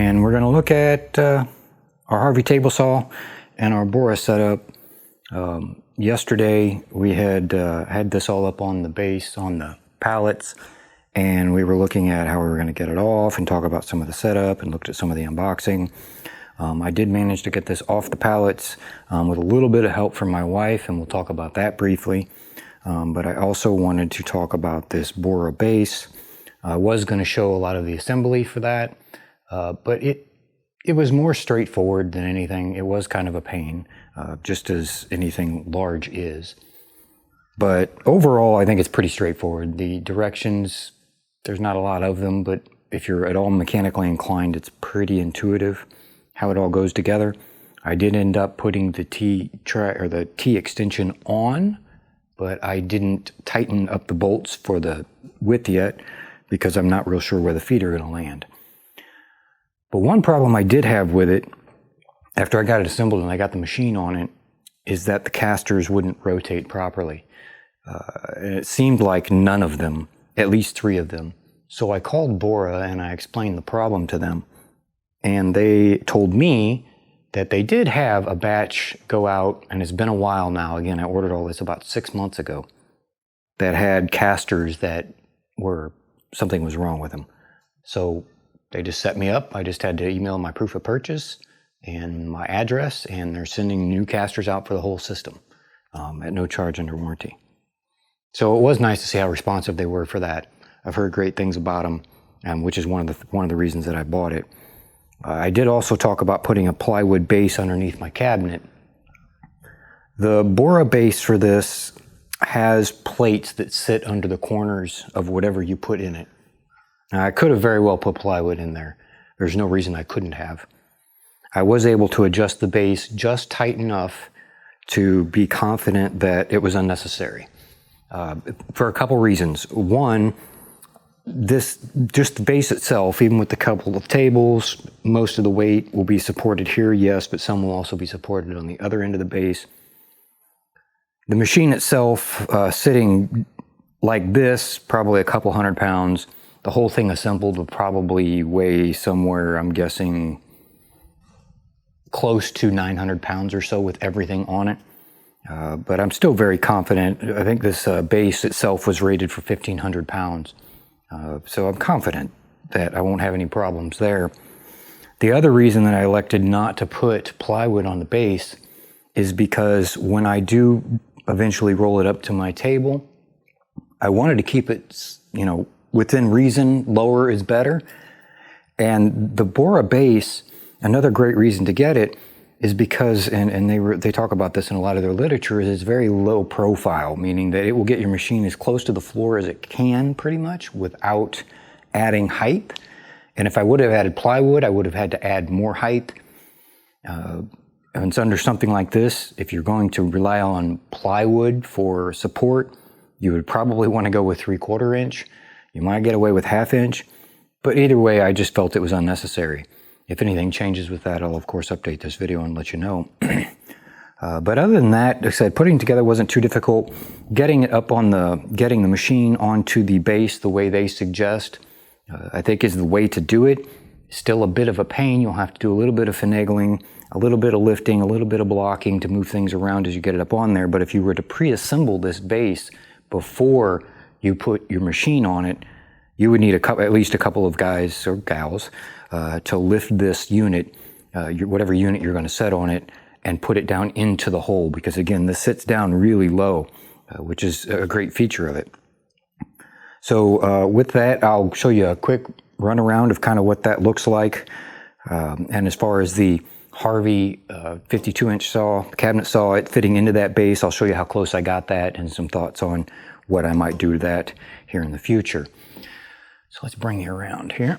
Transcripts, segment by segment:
and we're going to look at our Harvey table saw and our Bora setup. Yesterday we had this all up on the base on the pallets, and we were looking at how we were going to get it off and talk about some of the setup and looked at some of the unboxing. I did manage to get this off the pallets with a little bit of help from my wife, and we'll talk about that briefly. But I also wanted to talk about this Bora base. I was going to show a lot of the assembly for that, but it was more straightforward than anything. It was kind of a pain, just as anything large is. But overall, I think it's pretty straightforward. The directions, there's not a lot of them, but if you're at all mechanically inclined, it's pretty intuitive how it all goes together. I did end up putting the T extension on, but I didn't tighten up the bolts for the width yet because I'm not real sure where the feet are going to land. But one problem I did have with it, after I got it assembled and I got the machine on it, is that the casters wouldn't rotate properly. And it seemed like none of them, at least 3 of them. So I called Bora and I explained the problem to them. And they told me that they did have a batch go out, and it's been a while now. Again, I ordered all this about 6 months ago, that had casters that were, something was wrong with them. So they just set me up. I just had to email my proof of purchase and my address, and they're sending new casters out for the whole system at no charge under warranty. So it was nice to see how responsive they were for that. I've heard great things about them, which is one of the reasons that I bought it. I did also talk about putting a plywood base underneath my cabinet. The Bora base for this has plates that sit under the corners of whatever you put in it. Now, I could have very well put plywood in there. There's no reason I couldn't have. I was able to adjust the base just tight enough to be confident that it was unnecessary. For a couple reasons. One, just the base itself, even with the couple of tables, most of the weight will be supported here, yes, but some will also be supported on the other end of the base. The machine itself, sitting like this, probably a couple 100 pounds. The whole thing assembled will probably weigh somewhere, I'm guessing, close to 900 pounds or so with everything on it. But I'm still very confident. I think this base itself was rated for 1,500 pounds. So I'm confident that I won't have any problems there. The other reason that I elected not to put plywood on the base is because when I do eventually roll it up to my table, I wanted to keep it, within reason. Lower is better. And the Bora base, another great reason to get it is because, and they talk about this in a lot of their literature, is it's very low profile, meaning that it will get your machine as close to the floor as it can, pretty much, without adding height. And if I would have added plywood, I would have had to add more height. And it's under something like this, if you're going to rely on plywood for support, you would probably want to go with 3/4 inch. You might get away with 1/2 inch, but either way, I just felt it was unnecessary. If anything changes with that, I'll of course update this video and let you know. But other than that, like I said, putting together wasn't too difficult. Getting it up on getting the machine onto the base the way they suggest, I think is the way to do it. Still a bit of a pain. You'll have to do a little bit of finagling, a little bit of lifting, a little bit of blocking to move things around as you get it up on there. But if you were to pre-assemble this base before you put your machine on it, you would need at least a couple of guys or gals to lift this unit, whatever unit you're going to set on it, and put it down into the hole, because again, this sits down really low, which is a great feature of it. So with that, I'll show you a quick run around of kind of what that looks like. And as far as the Harvey 52-inch saw, cabinet saw, it fitting into that base, I'll show you how close I got that and some thoughts on what I might do to that here in the future. So let's bring you around here.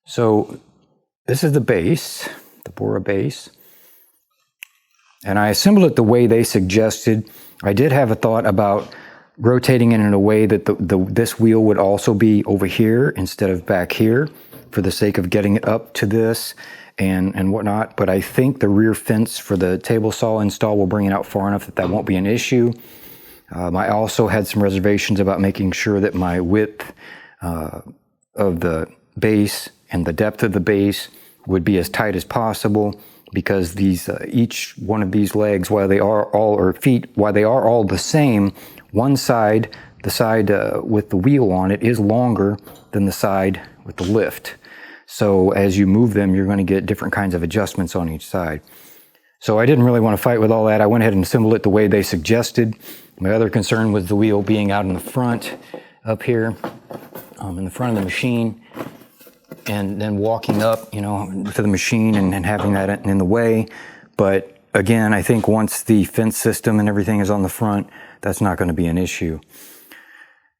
So this is the base, the Bora base. And I assembled it the way they suggested. I did have a thought about rotating it in a way that this wheel would also be over here instead of back here for the sake of getting it up to this and whatnot. But I think the rear fence for the table saw install will bring it out far enough that that won't be an issue. I also had some reservations about making sure that my width of the base and the depth of the base would be as tight as possible, because these each one of these legs, while they are all, or feet, while they are all the same, one side, the side with the wheel on it, is longer than the side with the lift. So as you move them, you're going to get different kinds of adjustments on each side. So I didn't really want to fight with all that. I went ahead and assembled it the way they suggested. My other concern was the wheel being out in the front, up here, in the front of the machine, and then walking up, you know, to the machine and having that in the way. But again, I think once the fence system and everything is on the front, that's not going to be an issue.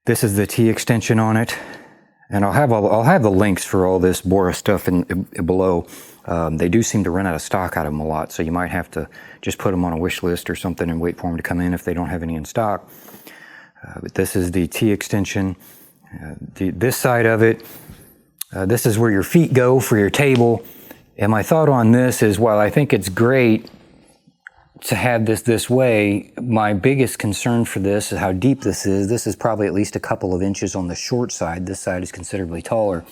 This is the T extension on it, and I'll have the links for all this Bora stuff in below. They do seem to run out of stock out of them a lot, so you might have to just put them on a wish list or something and wait for them to come in if they don't have any in stock. But this is the T extension. This side of it, this is where your feet go for your table. And my thought on this is, while I think it's great to have this way, my biggest concern for this is how deep this is. This is probably at least a couple of inches on the short side. This side is considerably taller.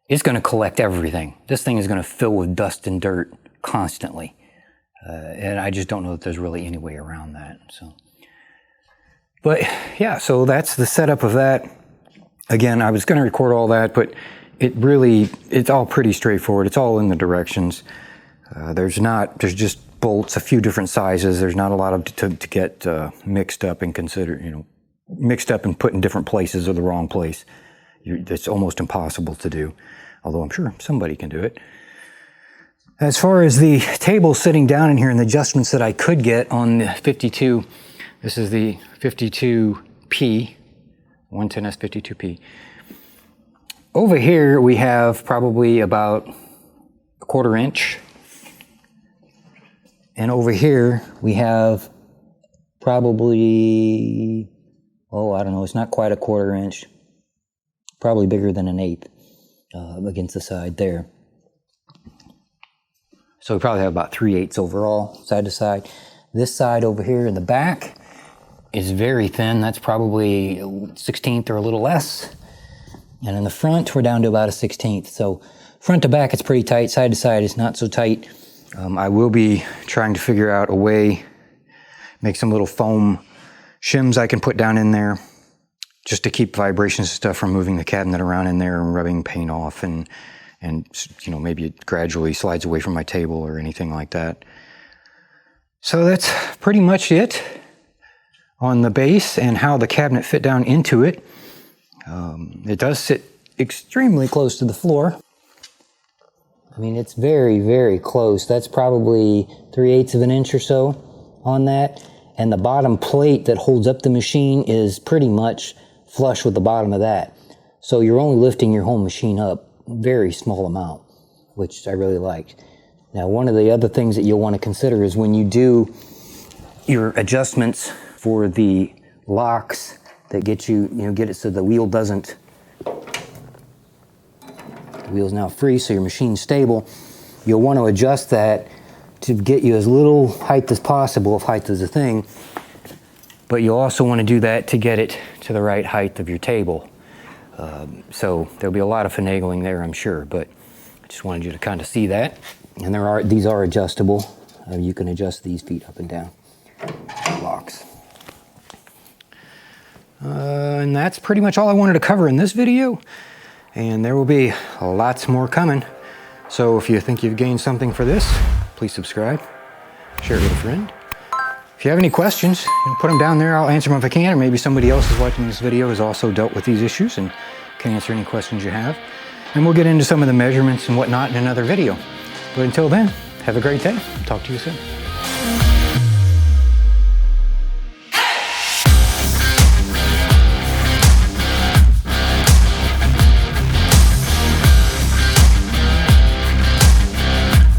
It's going to collect everything. This thing is going to fill with dust and dirt constantly. And I just don't know that there's really any way around that. So, but yeah, so that's the setup of that. Again, I was going to record all that, but it's all pretty straightforward. It's all in the directions. There's just bolts, a few different sizes. There's not a lot of to get mixed up and mixed up and put in different places or the wrong place. It's almost impossible to do, although I'm sure somebody can do it. As far as the table sitting down in here and the adjustments that I could get on the 52, this is the 52P, 110S52P. Over here we have probably about 1/4 inch. And over here we have probably, I don't know, it's not quite 1/4 inch. Probably bigger than 1/8 against the side there. So we probably have about 3/8 overall, side to side. This side over here in the back is very thin. That's probably 1/16 or a little less. And in the front, we're down to about 1/16. So front to back, it's pretty tight. Side to side, it's not so tight. I will be trying to figure out a way, make some little foam shims I can put down in there, just to keep vibrations and stuff from moving the cabinet around in there and rubbing paint off, and you know, maybe it gradually slides away from my table or anything like that. So that's pretty much it on the base and how the cabinet fit down into it. It does sit extremely close to the floor. I mean, it's very, very close. That's probably 3/8 of an inch or so on that. And the bottom plate that holds up the machine is pretty much flush with the bottom of that. So you're only lifting your whole machine up a very small amount, which I really liked. Now, one of the other things that you'll want to consider is when you do your adjustments for the locks that get it so the wheel doesn't, the wheel's now free, so your machine's stable. You'll want to adjust that to get you as little height as possible, if height is a thing. But you'll also want to do that to get it to the right height of your table. So there'll be a lot of finagling there, I'm sure, but I just wanted you to kind of see that. And these are adjustable. You can adjust these feet up and down. Locks. And that's pretty much all I wanted to cover in this video. And there will be lots more coming. So if you think you've gained something for this, please subscribe, share it with a friend. If you have any questions, put them down there. I'll answer them if I can, or maybe somebody else who's watching this video has also dealt with these issues and can answer any questions you have. And we'll get into some of the measurements and whatnot in another video. But until then, have a great day. Talk to you soon.